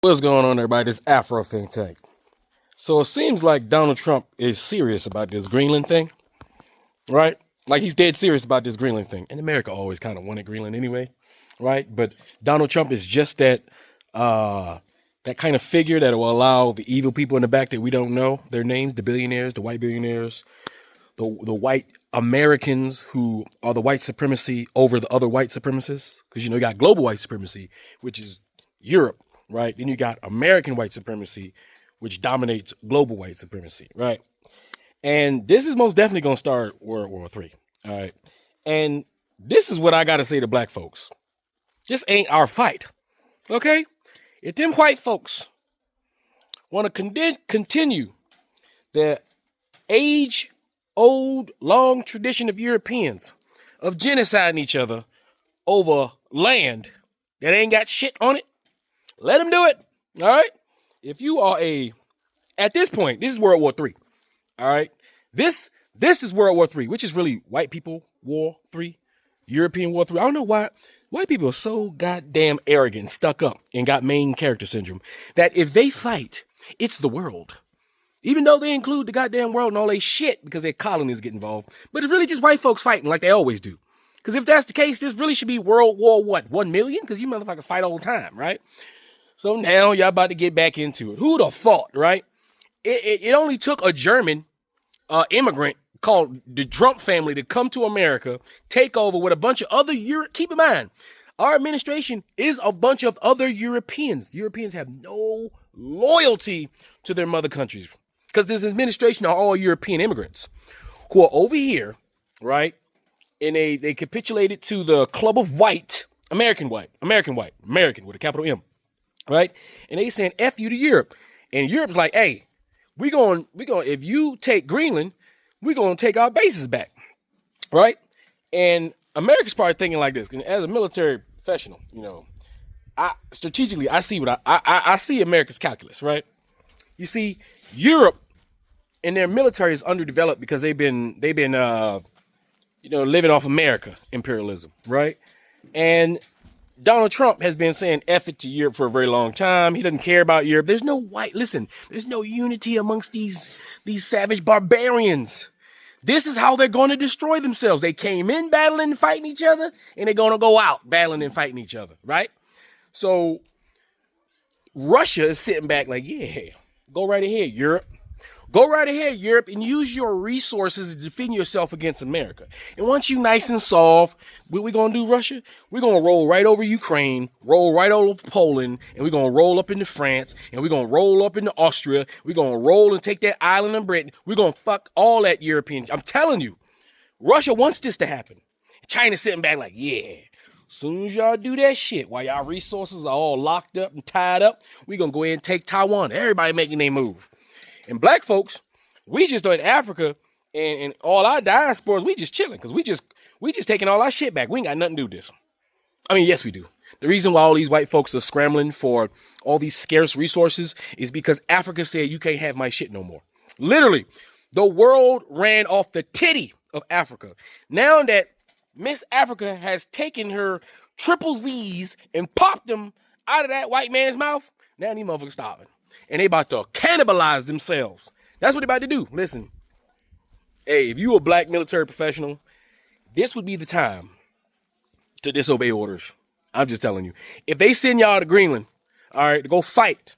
What's going on, everybody? This Afro Think Tank. So it seems like Donald Trump is serious about this Greenland thing, right? Like he's dead serious about this Greenland thing. And America always kind of wanted Greenland anyway, right? But Donald Trump is just that kind of figure that will allow the evil people in the back that we don't know their names, the billionaires, the white billionaires, the white Americans who are the white supremacy over the other white supremacists. Because you got global white supremacy, which is Europe, right? Then you got American white supremacy, which dominates global white supremacy, right? And this is most definitely going to start World War III, all right? And this is what I got to say to black folks. This ain't our fight, okay? If them white folks want to continue the age-old, long tradition of Europeans of genociding each other over land that ain't got shit on it, let them do it, all right? If you are at this point, this is World War III, all right? This is World War III, which is really white people war III, European war III. I don't know why white people are so goddamn arrogant and stuck up and got main character syndrome that if they fight, it's the world. Even though they include the goddamn world and all they shit because their colonies get involved. But it's really just white folks fighting like they always do. Because if that's the case, this really should be World War what? 1 million? Because you motherfuckers fight all the time, right? So now y'all about to get back into it. Who'd have thought, right? It only took a German immigrant called the Trump family to come to America, take over with a bunch of other keep in mind, our administration is a bunch of other Europeans. Europeans have no loyalty to their mother countries because this administration are all European immigrants who are over here, right? And they capitulated to the club of white, American with a capital M. Right? And they saying F you to Europe. And Europe's like, hey, if you take Greenland, we're going to take our bases back. Right? And America's probably thinking like this. As a military professional, I see America's calculus, right? You see, Europe and their military is underdeveloped because they've been living off America imperialism, right? And Donald Trump has been saying F it to Europe for a very long time. He doesn't care about Europe. There's no unity amongst these savage barbarians. This is how they're going to destroy themselves. They came in battling and fighting each other, and they're going to go out battling and fighting each other, right? So Russia is sitting back like, yeah, go right ahead, Europe. Go right ahead, Europe, and use your resources to defend yourself against America. And once you nice and soft, what we going to do, Russia? We're going to roll right over Ukraine, roll right over Poland, and we're going to roll up into France, and we're going to roll up into Austria. We're going to roll and take that island of Britain. We're going to fuck all that European. I'm telling you, Russia wants this to happen. China's sitting back like, yeah. Soon as y'all do that shit, while y'all resources are all locked up and tied up, we're going to go ahead and take Taiwan. Everybody making their move. And black folks, we just in Africa and all our diasporas, we just chilling because we just taking all our shit back. We ain't got nothing to do with this. I mean, yes, we do. The reason why all these white folks are scrambling for all these scarce resources is because Africa said, you can't have my shit no more. Literally, the world ran off the titty of Africa. Now that Miss Africa has taken her triple Z's and popped them out of that white man's mouth, now these motherfuckers stopping. And they about to cannibalize themselves. That's what they about to do. Listen, hey, if you a black military professional, this would be the time to disobey orders. I'm just telling you. If they send y'all to Greenland, all right, to go fight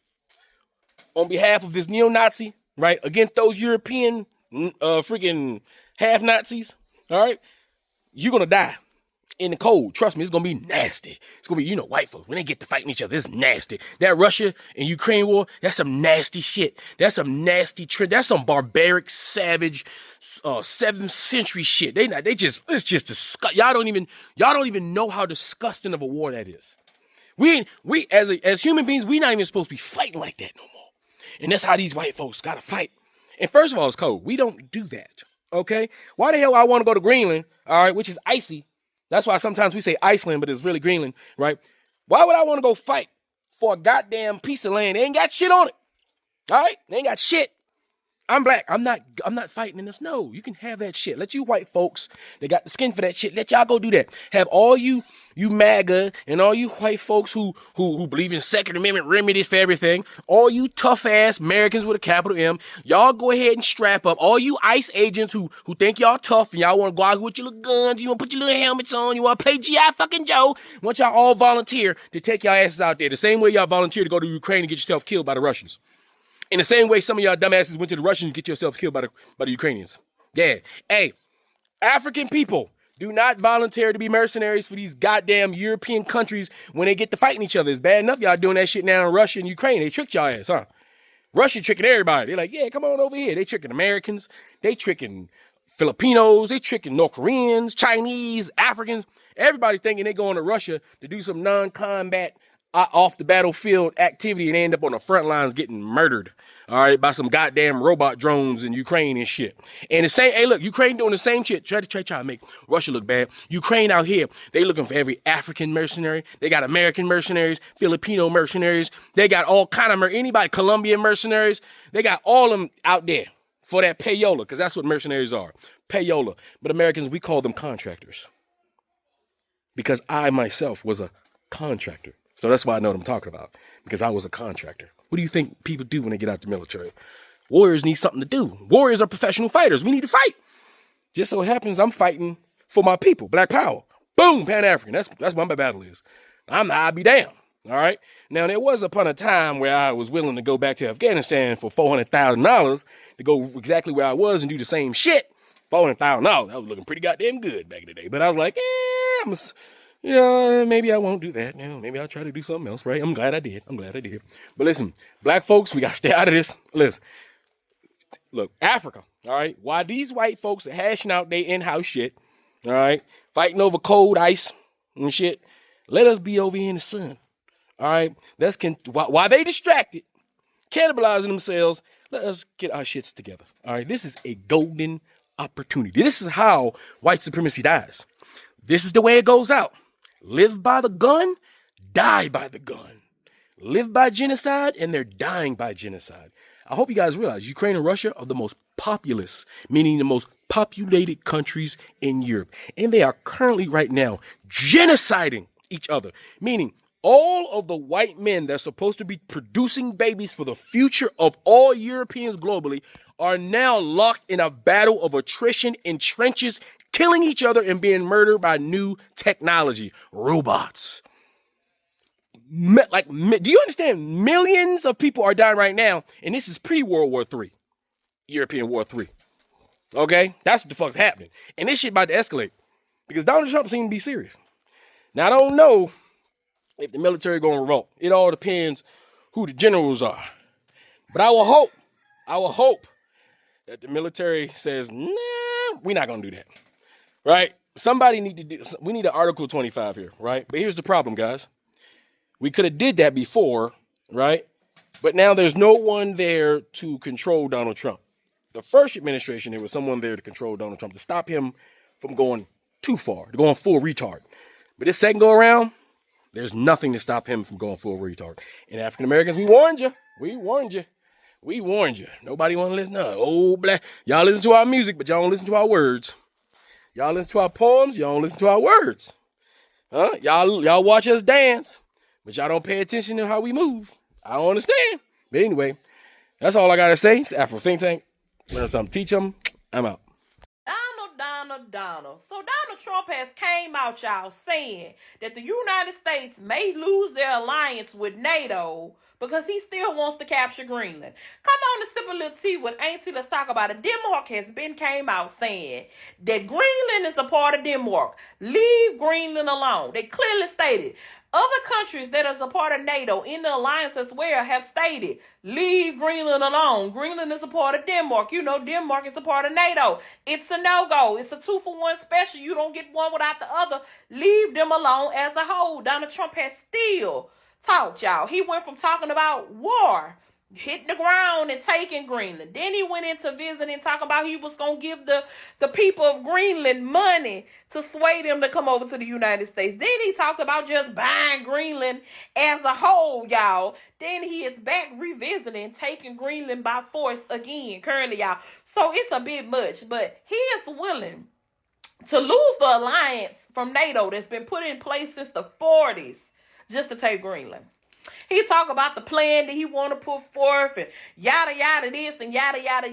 on behalf of this neo-Nazi, right, against those European freaking half-Nazis, all right, you're going to die. In the cold, trust me, it's gonna be nasty. It's gonna be, white folks, when they get to fighting each other, it's nasty. That Russia and Ukraine war, that's some nasty shit. That's some nasty that's some barbaric, savage, 7th century shit. It's just disgusting. Y'all don't even know how disgusting of a war that is. We as human beings, we not even supposed to be fighting like that no more. And that's how these white folks gotta fight. And first of all, it's cold. We don't do that. Okay? Why the hell I want to go to Greenland, all right, which is icy? That's why sometimes we say Iceland, but it's really Greenland, right? Why would I want to go fight for a goddamn piece of land? They ain't got shit on it. All right? They ain't got shit. I'm black. I'm not fighting in the snow. You can have that shit. Let you white folks, they got the skin for that shit. Let y'all go do that. Have all you MAGA and all you white folks who believe in Second Amendment remedies for everything. All you tough ass Americans with a capital M, y'all go ahead and strap up. All you ICE agents who think y'all tough and y'all want to go out with your little guns, you want to put your little helmets on, you want to play GI fucking Joe. Want y'all all volunteer to take y'all asses out there the same way y'all volunteer to go to Ukraine and get yourself killed by the Russians. In the same way some of y'all dumbasses went to the Russians and get yourselves killed by the Ukrainians. Yeah. Hey, African people, do not volunteer to be mercenaries for these goddamn European countries when they get to fighting each other. It's bad enough y'all doing that shit now in Russia and Ukraine. They tricked y'all ass, huh? Russia tricking everybody. They're like, yeah, come on over here. They tricking Americans. They tricking Filipinos. They tricking North Koreans, Chinese, Africans. Everybody thinking they going to Russia to do some non-combat off the battlefield activity and they end up on the front lines getting murdered, all right, by some goddamn robot drones in Ukraine and shit. And the same, hey, look, Ukraine doing the same shit. Try to make Russia look bad. Ukraine out here, they looking for every African mercenary. They got American mercenaries, Filipino mercenaries. They got all kind of anybody, Colombian mercenaries. They got all of them out there for that payola, because that's what mercenaries are, payola. But Americans, we call them contractors, because I myself was a contractor. So that's why I know what I'm talking about, because I was a contractor. What do you think people do when they get out the military? Warriors need something to do. Warriors are professional fighters. We need to fight. Just so happens I'm fighting for my people. Black power. Boom, Pan-African. That's what my battle is. I'll be damned. All right. Now, there was upon a time where I was willing to go back to Afghanistan for $400,000 to go exactly where I was and do the same shit. $400,000. I was looking pretty goddamn good back in the day. But I was like, maybe I won't do that. Maybe I'll try to do something else, right? I'm glad I did. But listen, black folks, we got to stay out of this. Listen, look, Africa, all right? While these white folks are hashing out their in-house shit, all right, fighting over cold ice and shit, let us be over here in the sun, all right? While they distracted, cannibalizing themselves, let us get our shits together, all right? This is a golden opportunity. This is how white supremacy dies. This is the way it goes out. Live by the gun, die by the gun. Live by genocide, and they're dying by genocide. I hope you guys realize Ukraine and Russia are the most populous, meaning the most populated countries in Europe. And they are currently right now genociding each other, meaning all of the white men that are supposed to be producing babies for the future of all Europeans globally are now locked in a battle of attrition in trenches, killing each other and being murdered by new technology, robots. Do you understand? Millions of people are dying right now, and this is pre-World War III, European War III. Okay? That's what the fuck's happening. And this shit about to escalate because Donald Trump seems to be serious. Now, I don't know if the military going to revolt. It all depends who the generals are. But I will hope that the military says, nah, we're not going to do that. Right? We need an Article 25 here, right? But here's the problem, guys. We could have did that before, right? But now there's no one there to control Donald Trump. The first administration, there was someone there to control Donald Trump, to stop him from going too far, to going full retard. But this second go around, there's nothing to stop him from going full retard. And African Americans, we warned you. Nobody want to listen. No, oh, black. Y'all listen to our music, but y'all don't listen to our words. Y'all listen to our poems, y'all don't listen to our words. Huh? Y'all watch us dance, but y'all don't pay attention to how we move. I don't understand. But anyway, that's all I got to say. It's Afro Think Tank. Learn something, teach them. I'm out. Donald. So Donald Trump has came out, y'all, saying that the United States may lose their alliance with NATO because he still wants to capture Greenland. Come on and sip a little tea with Auntie. Let's talk about it. Denmark came out saying that Greenland is a part of Denmark. Leave Greenland alone. They clearly stated. Other countries that is a part of NATO in the alliance as well have stated, leave Greenland alone. Greenland is a part of Denmark. You know, Denmark is a part of NATO. It's a no-go. It's a 2-for-1 special. You don't get one without the other. Leave them alone as a whole. Donald Trump has still talked, y'all. He went from talking about war, hitting the ground and taking Greenland. Then he went into visiting, talking about he was going to give the people of Greenland money to sway them to come over to the United States. Then he talked about just buying Greenland as a whole, y'all. Then he is back revisiting, taking Greenland by force again, currently, y'all. So it's a bit much, but he is willing to lose the alliance from NATO that's been put in place since the 40s just to take Greenland. He talk about the plan that he want to put forth and yada yada this and yada yada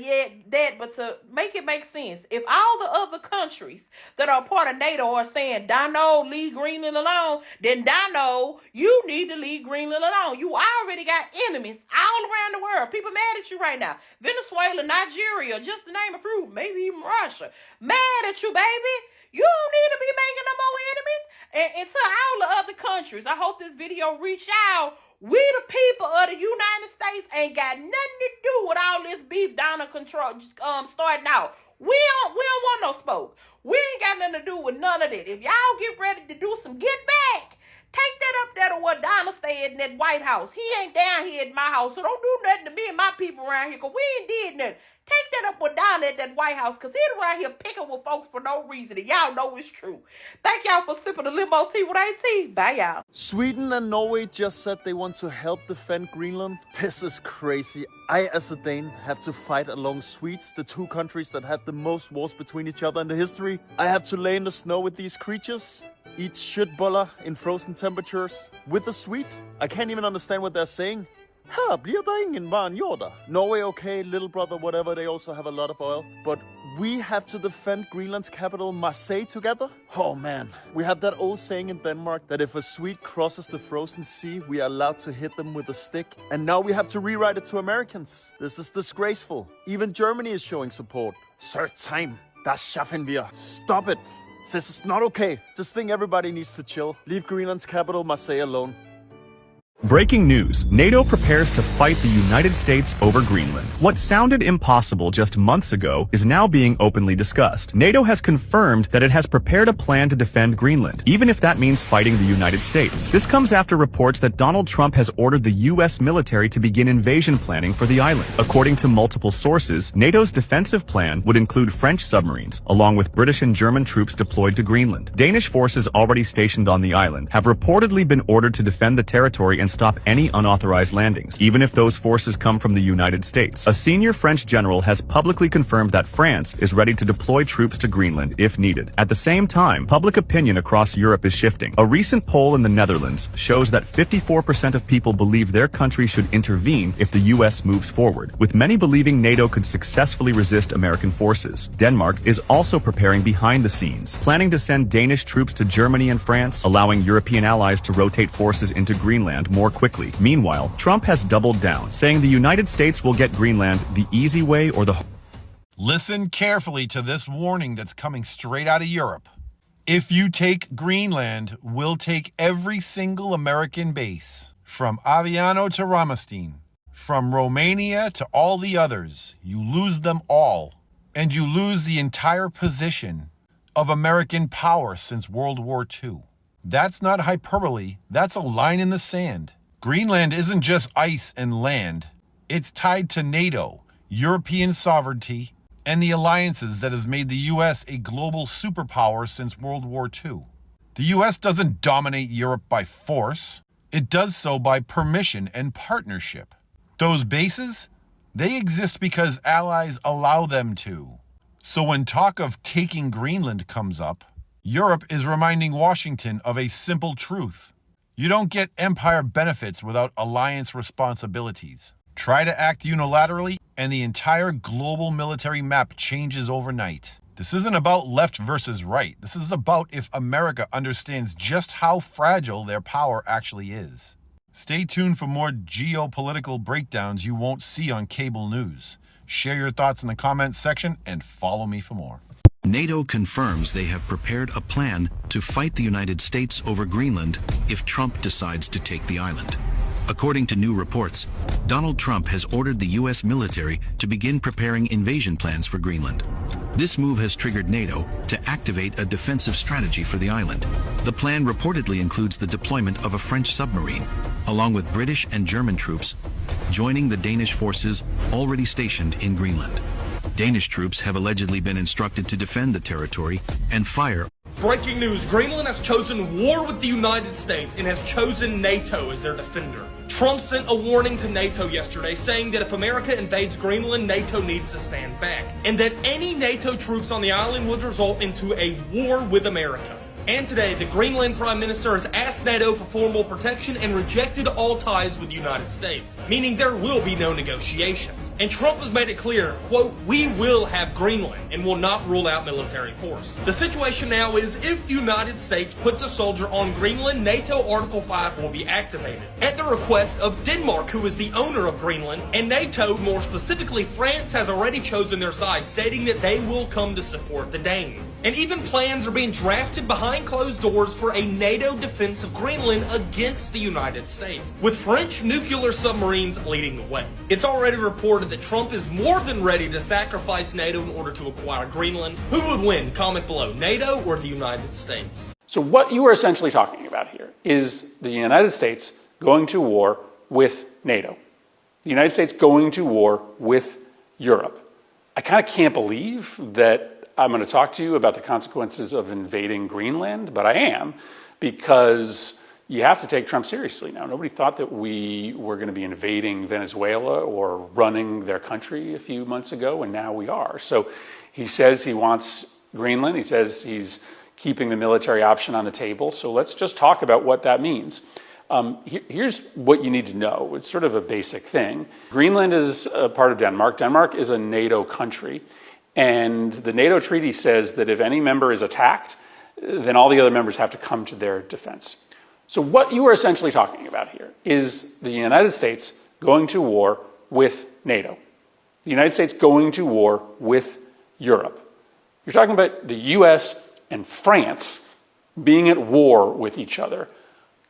that. But to make it make sense, if all the other countries that are part of NATO are saying, Dano, leave Greenland alone, then Dano, you need to leave Greenland alone. You already got enemies all around the world. People mad at you right now. Venezuela, Nigeria, just to name a few, maybe even Russia. Mad at you, baby. You don't need to be making no more enemies. And to all the other countries, I hope this video reach out. We the people of the United States ain't got nothing to do with all this beef down in control starting out. We don't want no smoke. We ain't got nothing to do with none of that. If y'all get ready to do some get back, take that up there to where Donald stayed in that White House. He ain't down here at my house, so don't do nothing to me and my people around here, because we ain't did nothing. Take that up with down at that White House, because he's around here picking with folks for no reason, and y'all know it's true. Thank y'all for sipping a limo tea with AT. Bye, y'all. Sweden and Norway just said they want to help defend Greenland. This is crazy. I, as a Dane, have to fight along Swedes, the two countries that had the most wars between each other in the history. I have to lay in the snow with these creatures, eat shitboller in frozen temperatures with the Swede. I can't even understand what they're saying. Her blir der ingen barnjorder. Norway, okay, little brother, whatever, they also have a lot of oil. But we have to defend Greenland's capital, Marseille, together? Oh man, we have that old saying in Denmark that if a Swede crosses the frozen sea, we are allowed to hit them with a stick. And now we have to rewrite it to Americans. This is disgraceful. Even Germany is showing support. Third time. Das schaffen wir. Stop it. This is not okay. Just think everybody needs to chill. Leave Greenland's capital, Marseille, alone. Breaking news. NATO prepares to fight the United States over Greenland. What sounded impossible just months ago is now being openly discussed. NATO has confirmed that it has prepared a plan to defend Greenland, even if that means fighting the United States. This comes after reports that Donald Trump has ordered the U.S. military to begin invasion planning for the island. According to multiple sources, NATO's defensive plan would include French submarines, along with British and German troops deployed to Greenland. Danish forces already stationed on the island have reportedly been ordered to defend the territory and stop any unauthorized landings, even if those forces come from the United States. A senior French general has publicly confirmed that France is ready to deploy troops to Greenland if needed. At the same time, public opinion across Europe is shifting. A recent poll in the Netherlands shows that 54% of people believe their country should intervene if the US moves forward, with many believing NATO could successfully resist American forces. Denmark is also preparing behind the scenes, planning to send Danish troops to Germany and France, allowing European allies to rotate forces into Greenland more quickly. Meanwhile, Trump has doubled down, saying the United States will get Greenland the easy way or the... Listen carefully to this warning that's coming straight out of Europe. If you take Greenland, we'll take every single American base, from Aviano to Ramstein, from Romania to all the others. You lose them all, and you lose the entire position of American power since World War II. That's not hyperbole, that's a line in the sand. Greenland isn't just ice and land. It's tied to NATO, European sovereignty, and the alliances that has made the U.S. a global superpower since World War II. The U.S. doesn't dominate Europe by force. It does so by permission and partnership. Those bases, they exist because allies allow them to. So when talk of taking Greenland comes up, Europe is reminding Washington of a simple truth. You don't get empire benefits without alliance responsibilities. Try to act unilaterally, and the entire global military map changes overnight. This isn't about left versus right. This is about if America understands just how fragile their power actually is. Stay tuned for more geopolitical breakdowns you won't see on cable news. Share your thoughts in the comments section and follow me for more. NATO confirms they have prepared a plan to fight the United States over Greenland if Trump decides to take the island. According to new reports, Donald Trump has ordered the U.S. military to begin preparing invasion plans for Greenland. This move has triggered NATO to activate a defensive strategy for the island. The plan reportedly includes the deployment of a French submarine, along with British and German troops, joining the Danish forces already stationed in Greenland. Danish troops have allegedly been instructed to defend the territory and fire. Breaking news, Greenland has chosen war with the United States and has chosen NATO as their defender. Trump sent a warning to NATO yesterday saying that if America invades Greenland, NATO needs to stand back, and that any NATO troops on the island would result into a war with America. And today, the Greenland Prime Minister has asked NATO for formal protection and rejected all ties with the United States, meaning there will be no negotiations. And Trump has made it clear, quote, "We will have Greenland and will not rule out military force." The situation now is if the United States puts a soldier on Greenland, NATO Article 5 will be activated. At the request of Denmark, who is the owner of Greenland, and NATO, more specifically France, has already chosen their side, stating that they will come to support the Danes. And even plans are being drafted behind closed doors for a NATO defense of Greenland against the United States, with French nuclear submarines leading the way. It's already reported that Trump is more than ready to sacrifice NATO in order to acquire Greenland. Who would win? Comment below, NATO or the United States? So what you are essentially talking about here is the United States going to war with NATO. The United States going to war with Europe. I kind of can't believe that I'm going to talk to you about the consequences of invading Greenland, but I am, because you have to take Trump seriously now. Nobody thought that we were going to be invading Venezuela or running their country a few months ago, and now we are. So he says he wants Greenland. He says he's keeping the military option on the table. So let's just talk about what that means. Here's what you need to know. It's sort of a basic thing. Greenland is a part of Denmark. Denmark is a NATO country. And the NATO treaty says that if any member is attacked, then all the other members have to come to their defense. So what you are essentially talking about here is the United States going to war with NATO. The United States going to war with Europe. You're talking about the US and France being at war with each other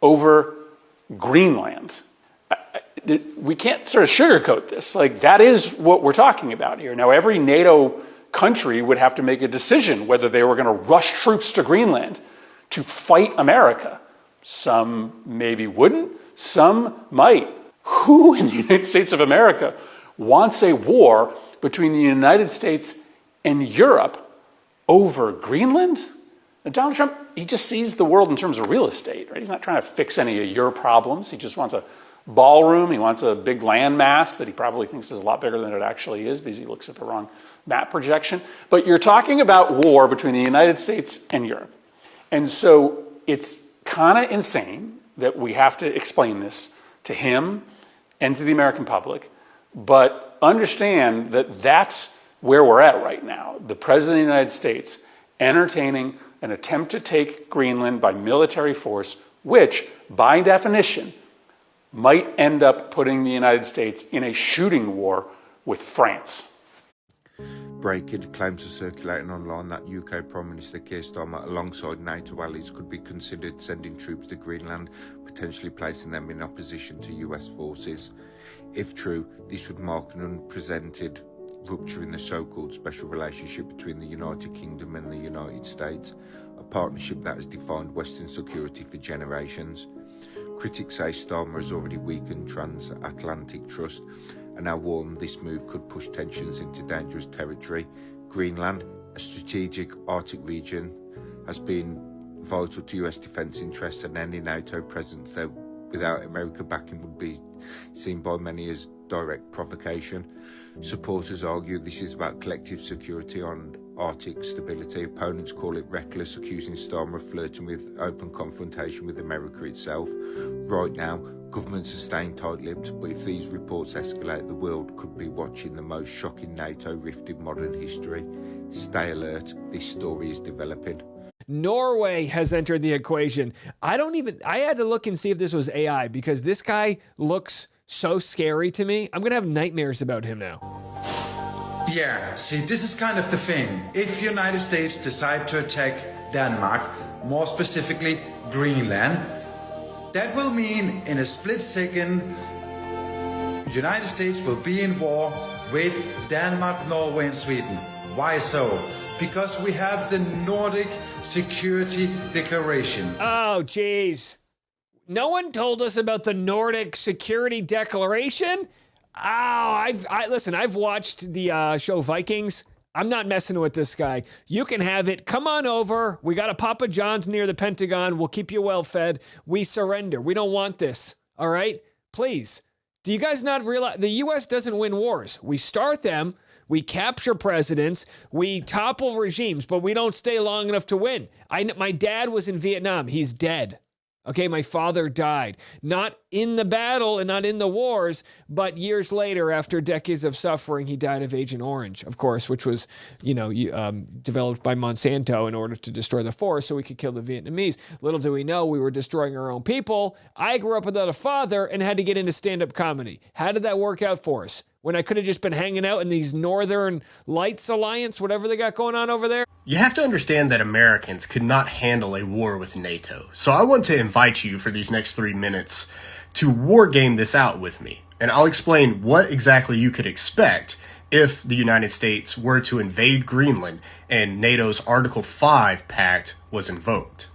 over Greenland. We can't sort of sugarcoat this. Like, that is what we're talking about here. Now, every NATO country would have to make a decision whether they were going to rush troops to Greenland to fight America. Some maybe wouldn't, some might. Who in the United States of America wants a war between the United States and Europe over Greenland? And Donald Trump, he just sees the world in terms of real estate, right? He's not trying to fix any of your problems. He just wants a ballroom. He wants a big land mass that he probably thinks is a lot bigger than it actually is because he looks at the wrong map projection. But you're talking about war between the United States and Europe. And so it's kind of insane that we have to explain this to him and to the American public. But understand that that's where we're at right now. The President of the United States entertaining an attempt to take Greenland by military force, which, by definition, might end up putting the United States in a shooting war with France. Breaking claims are circulating online that UK Prime Minister Keir Starmer, alongside NATO allies, could be considered sending troops to Greenland, potentially placing them in opposition to US forces. If true, this would mark an unprecedented rupture in the so-called special relationship between the United Kingdom and the United States, a partnership that has defined Western security for generations. Critics say Starmer has already weakened transatlantic trust and now warn this move could push tensions into dangerous territory. Greenland, a strategic Arctic region, has been vital to US defence interests, and any NATO presence there without America backing would be seen by many as direct provocation. Supporters argue this is about collective security on Arctic stability. Opponents call it reckless, accusing Starmer of flirting with open confrontation with America itself. Right now, governments are staying tight-lipped, but if these reports escalate, the world could be watching the most shocking NATO rift in modern history. Stay alert, this story is developing. Norway has entered the equation. I had to look and see if this was AI because this guy looks so scary to me. I'm going to have nightmares about him now. Yeah, see, this is kind of the thing. If United States decide to attack Denmark, more specifically Greenland, that will mean in a split second, United States will be in war with Denmark, Norway and Sweden. Why so? Because we have the Nordic Security Declaration. Oh, geez. No one told us about the Nordic Security Declaration? Listen, I've watched the show Vikings. I'm not messing with this guy. You can have it. Come on over. We got a Papa John's near the Pentagon. We'll keep you well fed. We surrender. We don't want this. All right? Please. Do you guys not realize the U.S. doesn't win wars? We start them. We capture presidents. We topple regimes, but we don't stay long enough to win. My dad was in Vietnam. He's dead. Okay, my father died, not in the battle and not in the wars, but years later, after decades of suffering, he died of Agent Orange, of course, which was, developed by Monsanto in order to destroy the forest so we could kill the Vietnamese. Little do we know, we were destroying our own people. I grew up without a father and had to get into stand-up comedy. How did that work out for us? When I could have just been hanging out in these Northern Lights Alliance, whatever they got going on over there? You have to understand that Americans could not handle a war with NATO. So I want to invite you for these next 3 minutes to war game this out with me. And I'll explain what exactly you could expect if the United States were to invade Greenland and NATO's Article 5 pact was invoked.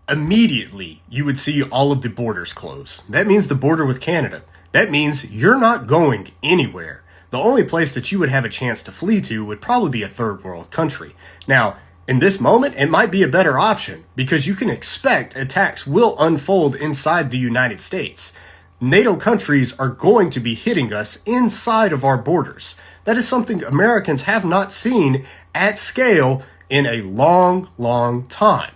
Immediately, you would see all of the borders close. That means the border with Canada. That means you're not going anywhere. The only place that you would have a chance to flee to would probably be a third world country. Now, in this moment, it might be a better option because you can expect attacks will unfold inside the United States. NATO countries are going to be hitting us inside of our borders. That is something Americans have not seen at scale in a long, long time.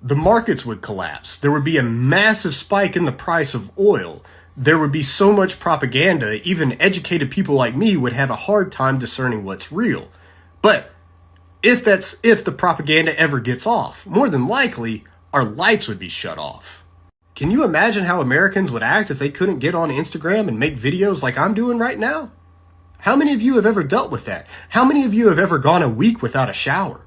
The markets would collapse. There would be a massive spike in the price of oil. There would be so much propaganda, even educated people like me would have a hard time discerning what's real. But if the propaganda ever gets off, more than likely, our lights would be shut off. Can you imagine how Americans would act if they couldn't get on Instagram and make videos like I'm doing right now? How many of you have ever dealt with that? How many of you have ever gone a week without a shower?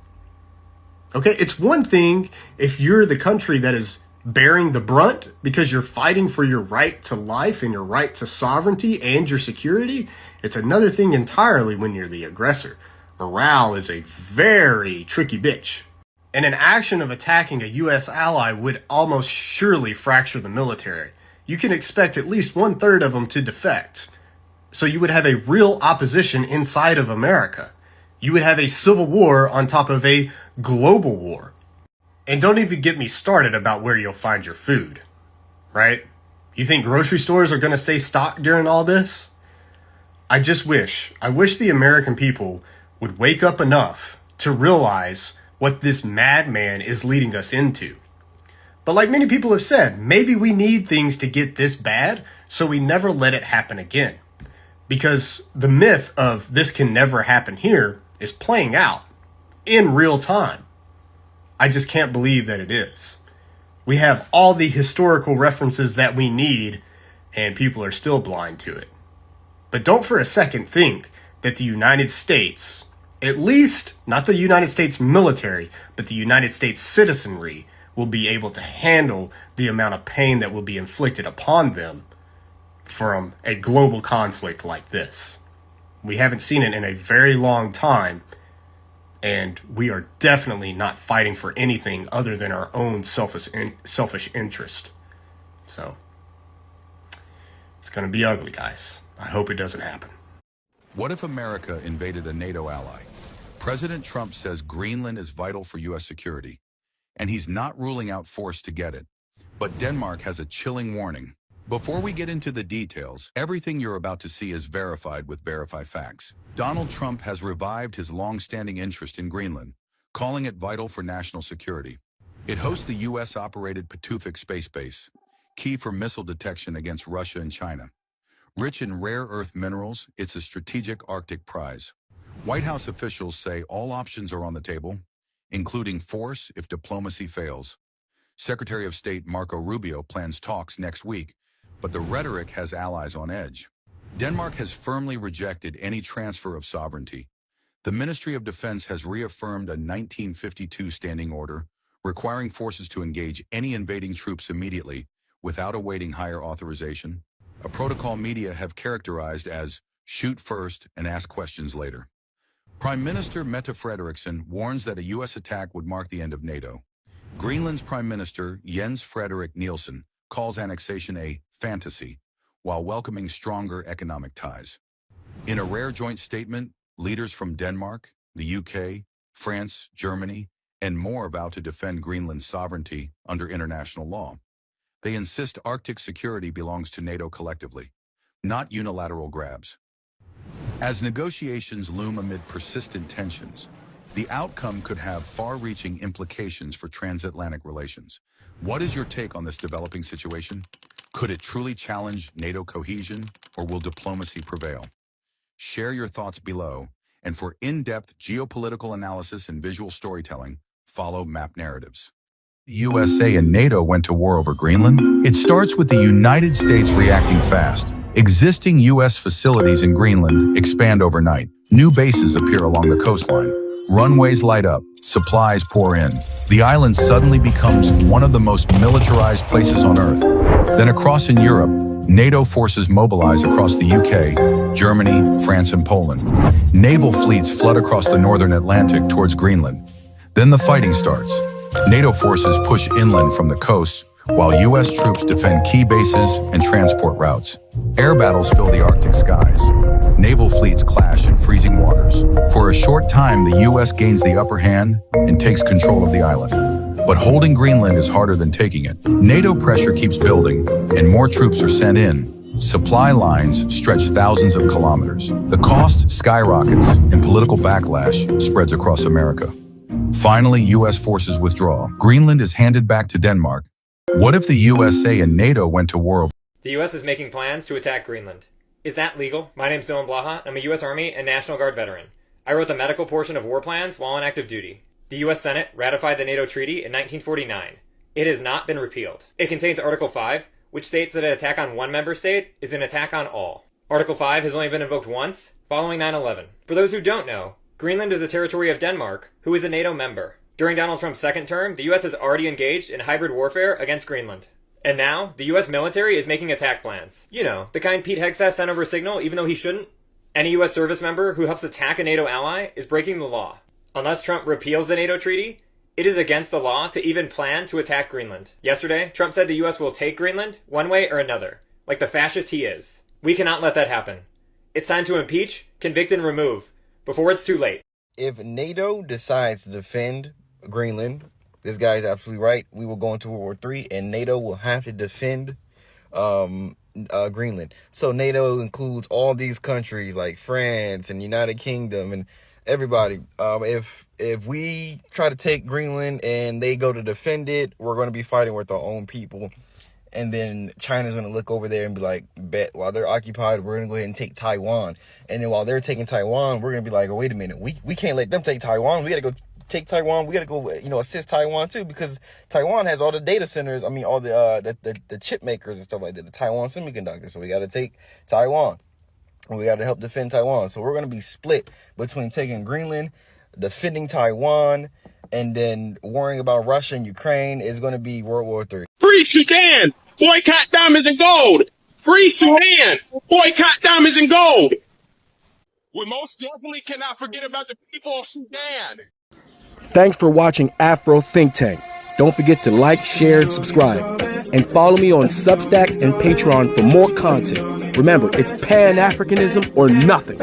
Okay, it's one thing if you're the country that is bearing the brunt because you're fighting for your right to life and your right to sovereignty and your security. It's another thing entirely when you're the aggressor. Morale is a very tricky bitch. And an action of attacking a U.S. ally would almost surely fracture the military. You can expect at least 1/3 of them to defect. So you would have a real opposition inside of America. You would have a civil war on top of a global war. And don't even get me started about where you'll find your food, right? You think grocery stores are going to stay stocked during all this? I wish the American people would wake up enough to realize what this madman is leading us into. But like many people have said, maybe we need things to get this bad so we never let it happen again. Because the myth of this can never happen here is playing out in real time. I just can't believe that it is. We have all the historical references that we need, and people are still blind to it. But don't for a second think that the United States, at least not the United States military, but the United States citizenry, will be able to handle the amount of pain that will be inflicted upon them from a global conflict like this. We haven't seen it in a very long time. And we are definitely not fighting for anything other than our own selfish interest. So, it's going to be ugly, guys. I hope it doesn't happen. What if America invaded a NATO ally? President Trump says Greenland is vital for U.S. security, and he's not ruling out force to get it. But Denmark has a chilling warning. Before we get into the details, everything you're about to see is verified with Verify Facts. Donald Trump has revived his long-standing interest in Greenland, calling it vital for national security. It hosts the U.S.-operated Patuxent Space Base, key for missile detection against Russia and China. Rich in rare earth minerals, it's a strategic Arctic prize. White House officials say all options are on the table, including force if diplomacy fails. Secretary of State Marco Rubio plans talks next week, but the rhetoric has allies on edge. Denmark has firmly rejected any transfer of sovereignty. The Ministry of Defense has reaffirmed a 1952 standing order requiring forces to engage any invading troops immediately without awaiting higher authorization, a protocol media have characterized as shoot first and ask questions later. Prime Minister Mette Frederiksen warns that a U.S. attack would mark the end of NATO. Greenland's Prime Minister Jens Frederik Nielsen calls annexation a fantasy, while welcoming stronger economic ties. In a rare joint statement, leaders from Denmark, the UK, France, Germany, and more vow to defend Greenland's sovereignty under international law. They insist Arctic security belongs to NATO collectively, not unilateral grabs. As negotiations loom amid persistent tensions, the outcome could have far-reaching implications for transatlantic relations. What is your take on this developing situation? Could it truly challenge NATO cohesion, or will diplomacy prevail? Share your thoughts below, and for in-depth geopolitical analysis and visual storytelling, follow Map Narratives. The USA and NATO went to war over Greenland? It starts with the United States reacting fast. Existing U.S. facilities in Greenland expand overnight. New bases appear along the coastline. Runways light up. Supplies pour in. The island suddenly becomes one of the most militarized places on Earth. Then across in Europe, NATO forces mobilize across the UK, Germany, France, and Poland. Naval fleets flood across the northern Atlantic towards Greenland. Then the fighting starts. NATO forces push inland from the coast, while U.S. troops defend key bases and transport routes. Air battles fill the Arctic skies. Naval fleets clash in freezing waters. For a short time, the U.S. gains the upper hand and takes control of the island. But holding Greenland is harder than taking it. NATO pressure keeps building, and more troops are sent in. Supply lines stretch thousands of kilometers. The cost skyrockets, and political backlash spreads across America. Finally, U.S. forces withdraw. Greenland is handed back to Denmark. What if the USA and NATO went to war? The U.S. is making plans to attack Greenland. Is that legal? My name's Dylan Blaha. I'm a U.S. Army and National Guard veteran. I wrote the medical portion of war plans while on active duty. The U.S. Senate ratified the NATO treaty in 1949. It has not been repealed. It contains Article 5, which states that an attack on one member state is an attack on all. Article 5 has only been invoked once, following 9/11. For those who don't know, Greenland is a territory of Denmark, who is a NATO member. During Donald Trump's second term, the U.S. has already engaged in hybrid warfare against Greenland. And now, the U.S. military is making attack plans. You know, the kind Pete Hegseth sent over a signal even though he shouldn't. Any U.S. service member who helps attack a NATO ally is breaking the law. Unless Trump repeals the NATO treaty, it is against the law to even plan to attack Greenland. Yesterday, Trump said the U.S. will take Greenland one way or another, like the fascist he is. We cannot let that happen. It's time to impeach, convict, and remove, before it's too late. If NATO decides to defend Greenland, this guy is absolutely right. We will go into World War III, and NATO will have to defend Greenland. So NATO includes all these countries like France and United Kingdom and everybody. If we try to take Greenland and they go to defend it, we're going to be fighting with our own people. And then China's going to look over there and be like, bet, while they're occupied, we're going to go ahead and take Taiwan. And then while they're taking Taiwan, we're going to be like, oh, wait a minute. We can't let them take Taiwan. We got to go take Taiwan. We got to go, assist Taiwan too, because Taiwan has all the data centers. I mean, all the chip makers and stuff like that, the Taiwan semiconductors. So we got to take Taiwan. And we got to help defend Taiwan. So we're going to be split between taking Greenland, defending Taiwan, and then worrying about Russia and Ukraine. Is going to be World War III. Free Sudan! Boycott diamonds and gold! Free Sudan! Boycott diamonds and gold! We most definitely cannot forget about the people of Sudan! Thanks for watching Afro Think Tank. Don't forget to like, share, and subscribe. And follow me on Substack and Patreon for more content. Remember, it's Pan-Africanism or nothing.